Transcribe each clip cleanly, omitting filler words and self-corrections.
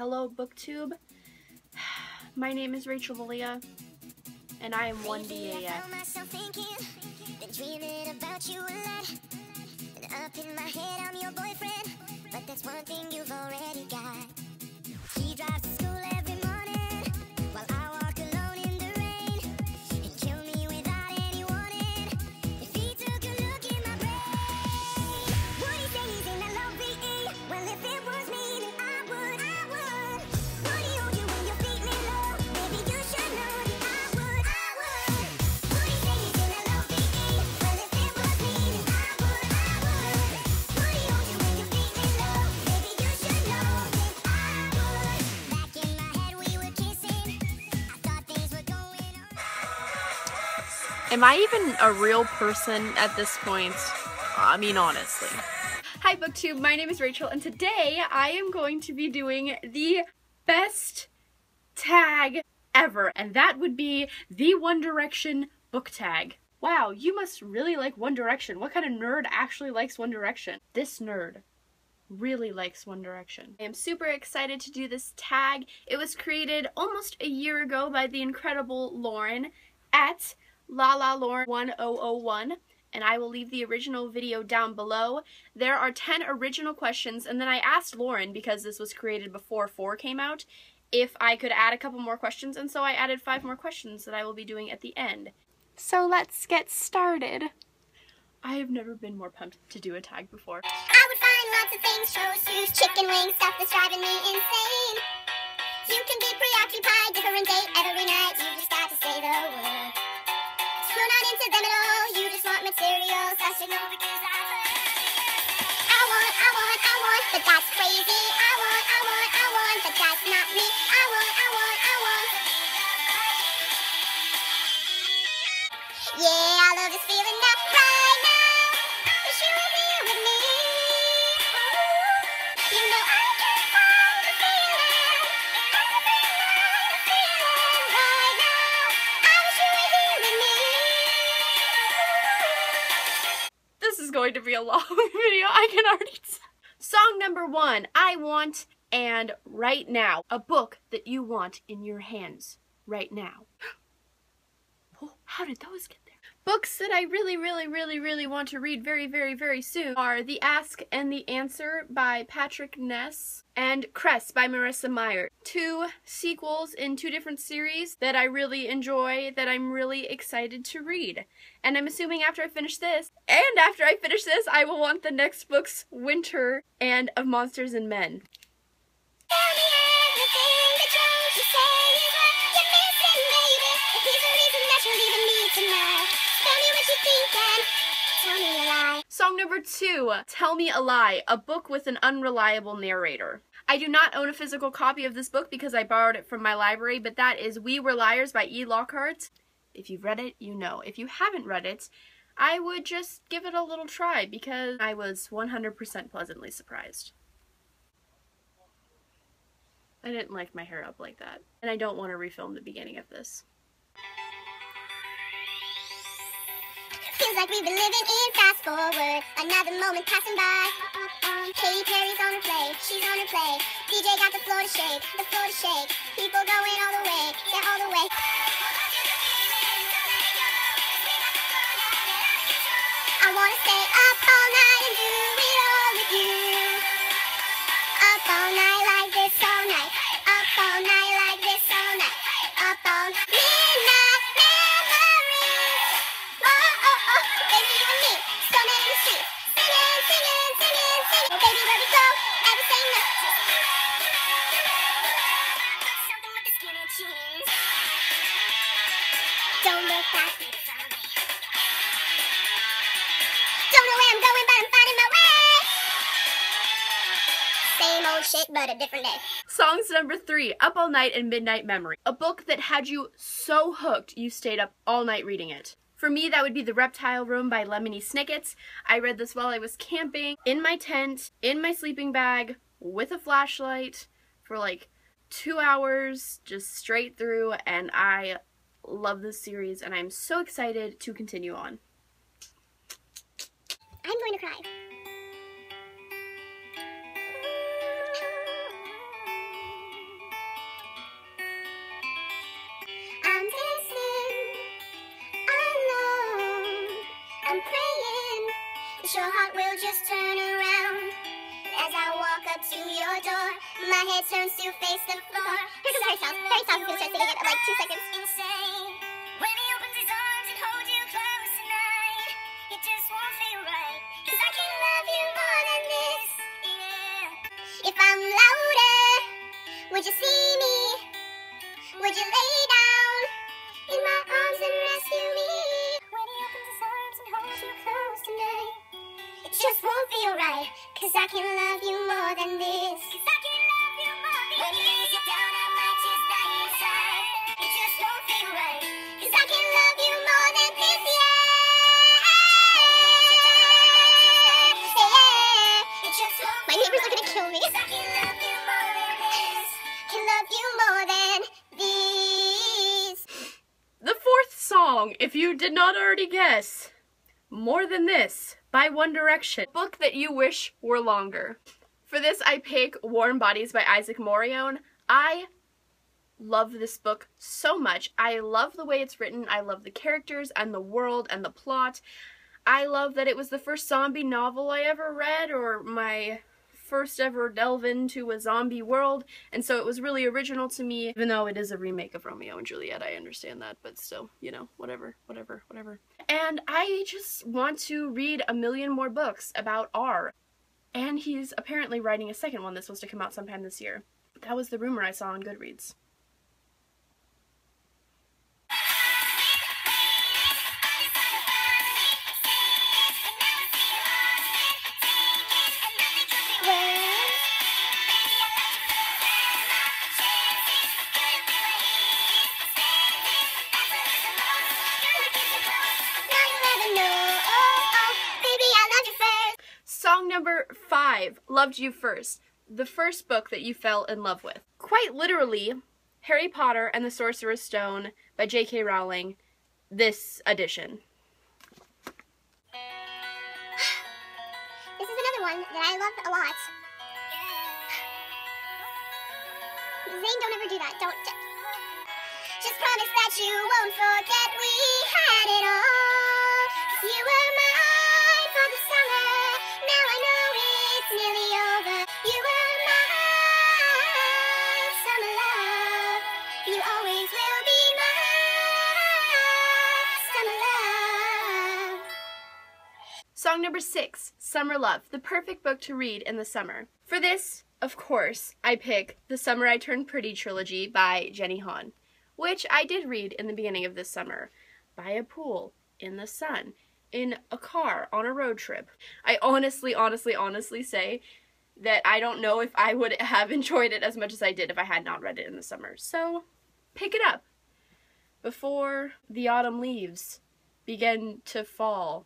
Hello, BookTube. My name is Rachel Valia, and I am 1DAF. Up in my head, I'm your boyfriend, but that's one thing you've already got. He drives to school every morning, while I walk alone in the rain, and kill me without any warning. If he took a look in my brain, would he say he's in a low VE? Well, if it was me, then I would. Would he hold you when you're feeling low? Maybe you should know that I would. Would he say he's in a low VE? Well, if it was me, then I would. Would he hold you when you're feeling low? Maybe you should know that I would. Back in my head, we were kissing. I thought things were going on. Am I even a real person at this point? I mean, honestly. Hi, BookTube. My name is Rachel, and today I am going to be doing the best tag ever, and that would be the One Direction book tag. Wow, you must really like One Direction. What kind of nerd actually likes One Direction? This nerd really likes One Direction. I am super excited to do this tag. It was created almost a year ago by the incredible Lauren at LaLaLauren1001, and I will leave the original video down below. There are 10 original questions, and then I asked Lauren, because this was created before 4 came out, if I could add a couple more questions, and so I added 5 more questions that I will be doing at the end. So let's get started. I have never been more pumped to do a tag before. I would find lots of things, shows, shoes, chicken wings, stuff that's driving me insane. You can be preoccupied, different date every night. You just got to say the word. You're not into them at all. You just want materials. I should know because I've heard. I want, but that's crazy. I want, but that's not me. I want. Yeah, I love this feeling that right now. Wish you were here with me. You know I can't find the feeling. Right now. I wish you were here with me. This is going to be a long video, I can already tell. Song number 1, I Want, and Right Now. A book that you want in your hands right now. Oh, how did those get there? Books that I really want to read very soon are The Ask and the Answer by Patrick Ness and Cress by Marissa Meyer. 2 sequels in 2 different series that I really enjoy, that I'm really excited to read. And I'm assuming after I finish this, I will want the next books, Winter and Of Monsters and Men. Tell me everything that don't you say is what you're missing, baby. If there's a reason that you're leaving me tonight, tell me what you think and tell me a lie. Song number 2, Tell Me a Lie, a book with an unreliable narrator. I do not own a physical copy of this book because I borrowed it from my library, but that is We Were Liars by E. Lockhart. If you've read it, you know. If you haven't read it, I would just give it a little try because I was 100% pleasantly surprised. I didn't like my hair up like that, and I don't want to refilm the beginning of this. Feels like we've been living in fast forward. Another moment passing by. Katy Perry's on her play, she's on her play. DJ got the floor to shake, People going all the way, yeah, all the way. I wanna stay up all night and do it all with you. Up all night like this all night. Up all night like this all night. Up all midnight memories. Oh, baby, you and me, storming in the street, singing. Oh, baby, where we go, every same note. Something with the skin and jeans. Don't look back. Don't know where I'm going, but I'm finding my way. Same old shit, but a different day. Songs number 3, Up All Night and Midnight Memory. A book that had you so hooked you stayed up all night reading it. For me, that would be The Reptile Room by Lemony Snicket. I read this while I was camping, in my tent, in my sleeping bag, with a flashlight, for like 2 hours, just straight through, and I love this series, and I'm so excited to continue on. I'm going to cry. heart will just turn around. As I walk up to your door, my head turns to face the floor. Here's the very sound. Very sound. I'm gonna start singing it in like 2 seconds. Insane. When he opens his arms and holds you close tonight, it just won't feel right. 'Cause I can love you more than this. Yeah. If I'm louder, would you see me? Would you lay down in my arms and rescue me? When he opens his arms and holds you close tonight, it just won't feel right. 'Cause I can love you more than this. 'Cause I can love you more than this. When he lays it down, I might just die inside. It just won't feel right. 'Cause I can love you more than this, yeah. It just won't. My neighbors are gonna kill me. 'Cause I can love you more than this. Can love you more than this. The fourth song, if you did not already guess, More Than This by One Direction. Book that you wish were longer. For this, I pick Warm Bodies by Isaac Morione. I love this book so much. I love the way it's written. I love the characters and the world and the plot. I love that it was the first zombie novel I ever read, or my first ever delve into a zombie world, and so it was really original to me, even though it is a remake of Romeo and Juliet. I understand that, but still, you know, whatever. And I just want to read a million more books about R. And he's apparently writing a second one that's supposed to come out sometime this year. That was the rumor I saw on Goodreads. Song number 5, Loved You First, the first book that you fell in love with. Quite literally, Harry Potter and the Sorcerer's Stone by J.K. Rowling, this edition. This is another one that I love a lot. Zane, don't ever do that. Don't. Just promise that you won't forget we had it all. 'Cause you were mine for the summer. Now I know it's nearly over. You were my summer love. You always will be my summer love. Song number 6, Summer Love, the perfect book to read in the summer. For this, of course, I pick The Summer I Turned Pretty trilogy by Jenny Han, which I did read in the beginning of this summer, by a pool, in the sun, in a car, on a road trip. I honestly say that I don't know if I would have enjoyed it as much as I did if I had not read it in the summer. So, pick it up before the autumn leaves begin to fall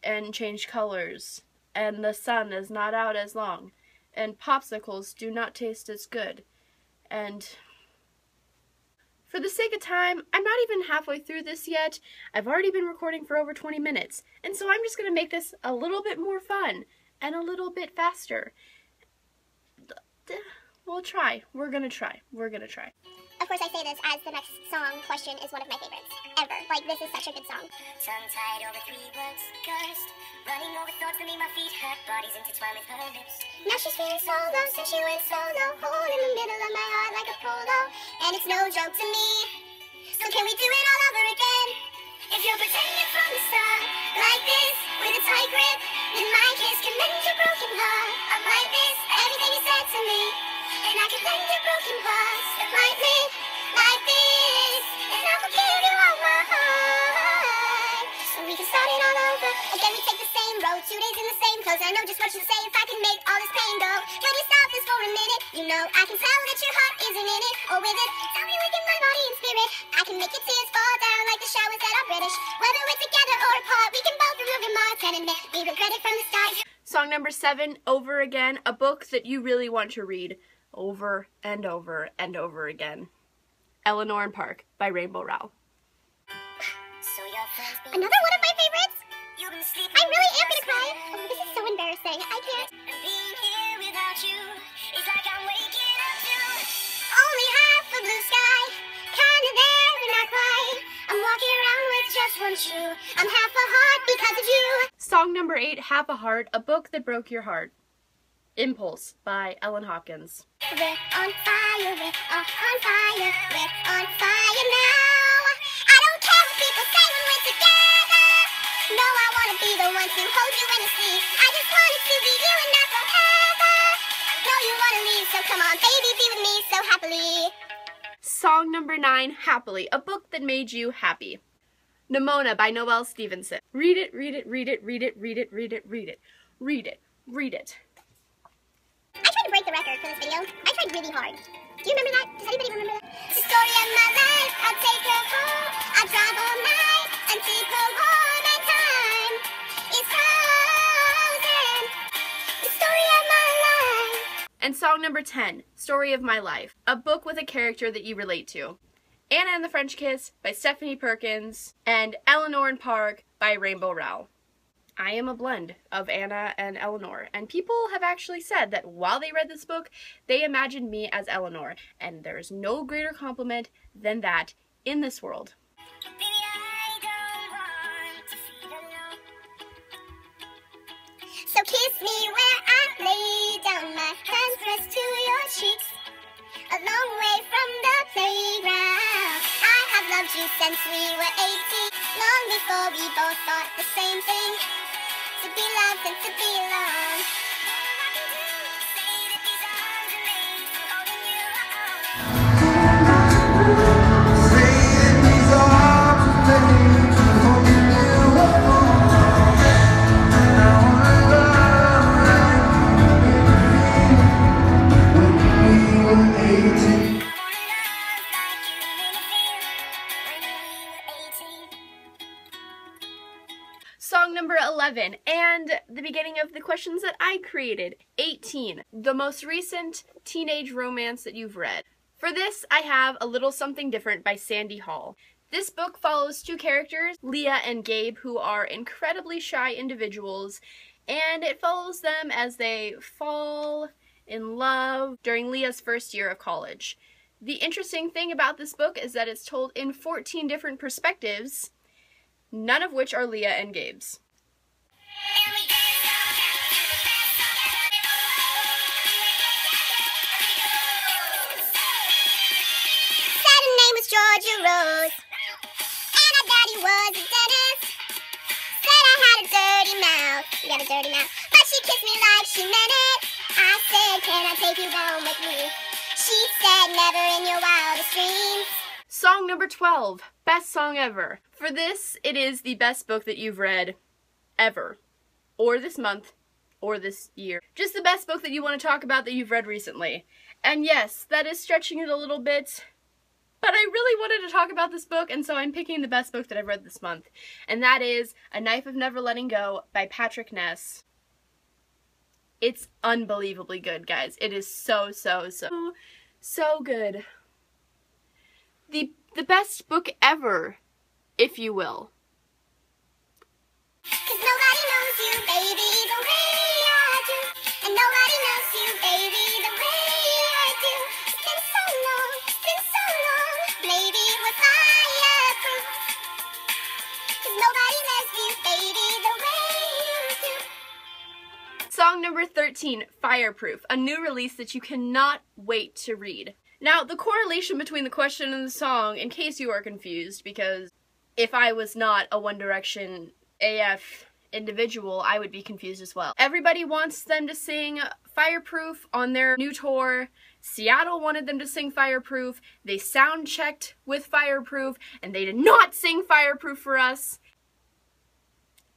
and change colors, and the sun is not out as long, and popsicles do not taste as good, and for the sake of time, I'm not even halfway through this yet. I've already been recording for over 20 minutes, and so I'm just going to make this a little bit more fun and a little bit faster. We'll try. We're going to try. Of course, I say this as the next song question is one of my favorites ever. Like, this is such a good song. Tongue-tied over 3 words, cursed, running over thoughts that make my feet hurt, bodies intertwined with her lips. Now she's feeling so low since she went solo, hole in the middle of my heart like a polo, and it's no joke to me. So can we do it all over again? If you're pretending from the start, like this, with a tight grip, then my kiss can mend your broken heart. I'm like this, everything you said to me, and I can mend your broken parts. Like me, like this, and I will give you all my heart. So we can start it all over. Again, we take the same road, 2 days in the same clothes. I know just what you say if I can make all this pain go. Can you stop this for a minute? You know I can tell that your heart isn't in it, or with it. Tell me within my body and spirit, I can make your tears fall down like the showers that are British. Whether we're together or apart, we can both remove remarks and admit we regret it from the start. Song number 7, Over Again, a book that you really want to read over and over and over again. Eleanor and Park by Rainbow Rowell. Another one of my favorites. I really am gonna cry. Oh, this is so embarrassing. I can't. Being here without you is like I'm waking up to only half a blue sky, kinda there and not quite. I'm walking around with just one shoe. I'm half a heart because of you. Song number 8, Have a Heart, A Book That Broke Your Heart. Impulse by Ellen Hawkins. We're on fire, we're on fire, we're on fire now. I don't care what people say when we're together. No, I wanna be the one to hold you when you sleep. I just want it to be you and not forever. No, you wanna leave, so come on, baby, be with me so happily. Song number 9, Happily, A Book That Made You Happy. Nimona by Noelle Stevenson. Read it, read it, read it, read it, read it, read it, read it, read it, read it. I tried to break the record for this video. I tried really hard. Do you remember that? Does anybody remember that? The story of my life. I'll take her home. I'll drive all night until her home and time is frozen. The story of my life. And song number 10, Story of My Life. A book with a character that you relate to. Anna and the French Kiss by Stephanie Perkins and Eleanor and Park by Rainbow Rowell. I am a blend of Anna and Eleanor, and people have actually said that while they read this book, they imagined me as Eleanor, and there is no greater compliment than that in this world. So kiss me where I lay down, my hands pressed to your cheeks, a long way from the playground. I have loved you since we were 18, long before we both thought the same thing, to be loved and to belong. Song number 11, and the beginning of the questions that I created. 18, the most recent teenage romance that you've read. For this, I have A Little Something Different by Sandy Hall. This book follows two characters, Leah and Gabe, who are incredibly shy individuals, and it follows them as they fall in love during Leah's first year of college. The interesting thing about this book is that it's told in 14 different perspectives, none of which are Leah and Gabe's. Said her name was Georgia Rose, and her daddy was a dentist. Said I had a dirty mouth, you got a dirty mouth, but she kissed me like she meant it. I said, can I take you home with me? She said, never in your wildest dreams. Song number 12, best song ever. For this, it is the best book that you've read ever, or this month, or this year. Just the best book that you want to talk about that you've read recently. And yes, that is stretching it a little bit, but I really wanted to talk about this book, and so I'm picking the best book that I've read this month. And that is A Knife of Never Letting Go by Patrick Ness. It's unbelievably good, guys. It is so good. The best book ever, if you will. 'Cause nobody knows you, baby, the way I do. And nobody knows you, baby, the way I do. It's been so long, maybe it was fireproof. 'Cause nobody loves you, baby, the way you do. Song number 13, Fireproof, a new release that you cannot wait to read. Now, the correlation between the question and the song, in case you are confused, because if I was not a One Direction AF individual, I would be confused as well. Everybody wants them to sing Fireproof on their new tour. Seattle wanted them to sing Fireproof. They sound checked with Fireproof, and they did not sing Fireproof for us.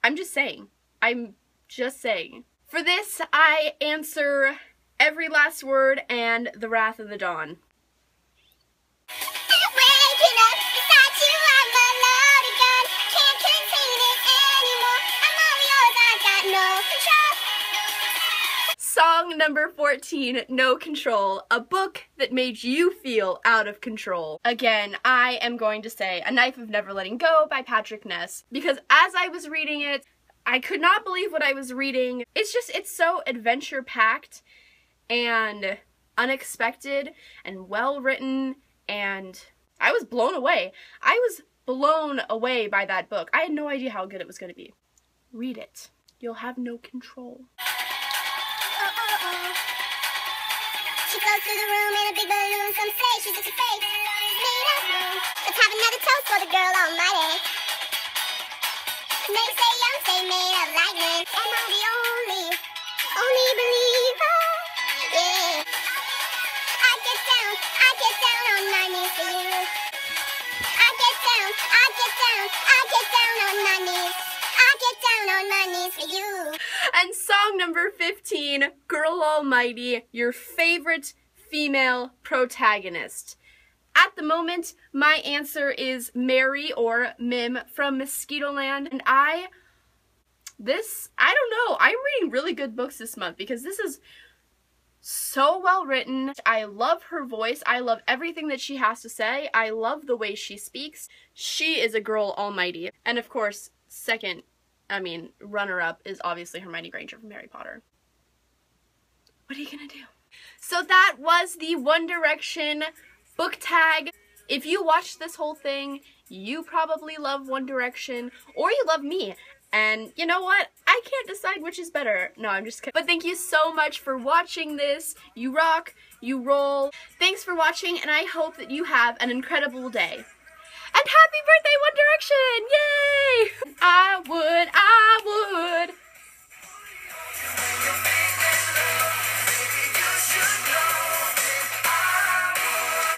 I'm just saying. For this, I answer Every Last Word and The Wrath of the Dawn. Waking up beside you, I'm a loaded gun. Can't contain it anymore. I'm all yours, I've got no control. Song number 14, No Control, a book that made you feel out of control. Again, I am going to say A Knife of Never Letting Go by Patrick Ness, because as I was reading it, I could not believe what I was reading. It's so adventure-packed and unexpected and well-written, and I was blown away. I was blown away by that book. I had no idea how good it was going to be. Read it. you'll have no control. She floats through the room in a big balloon. Some say she's just a fake, made up moon. Let's have another toast for the girl almighty. They say young, say made of lightning. Am I the only believer? Yeah. I get down on my knees for you. I get down on my knees. I get down on my knees for you. And song number 15, Girl Almighty, your favorite female protagonist. At the moment, my answer is Mary or Mim from Mosquitoland. And I don't know, I'm reading really good books this month because this is so well written. I love her voice. I love everything that she has to say. I love the way she speaks. She is a girl almighty. And of course, runner-up is obviously Hermione Granger from Harry Potter. What are you gonna do? So that was the One Direction book tag. If you watched this whole thing, you probably love One Direction, or you love me. And you know what? I can't decide which is better. No, I'm just kidding. But thank you so much for watching this. You rock, you roll. Thanks for watching, and I hope that you have an incredible day. And happy birthday, One Direction! Yay! I would.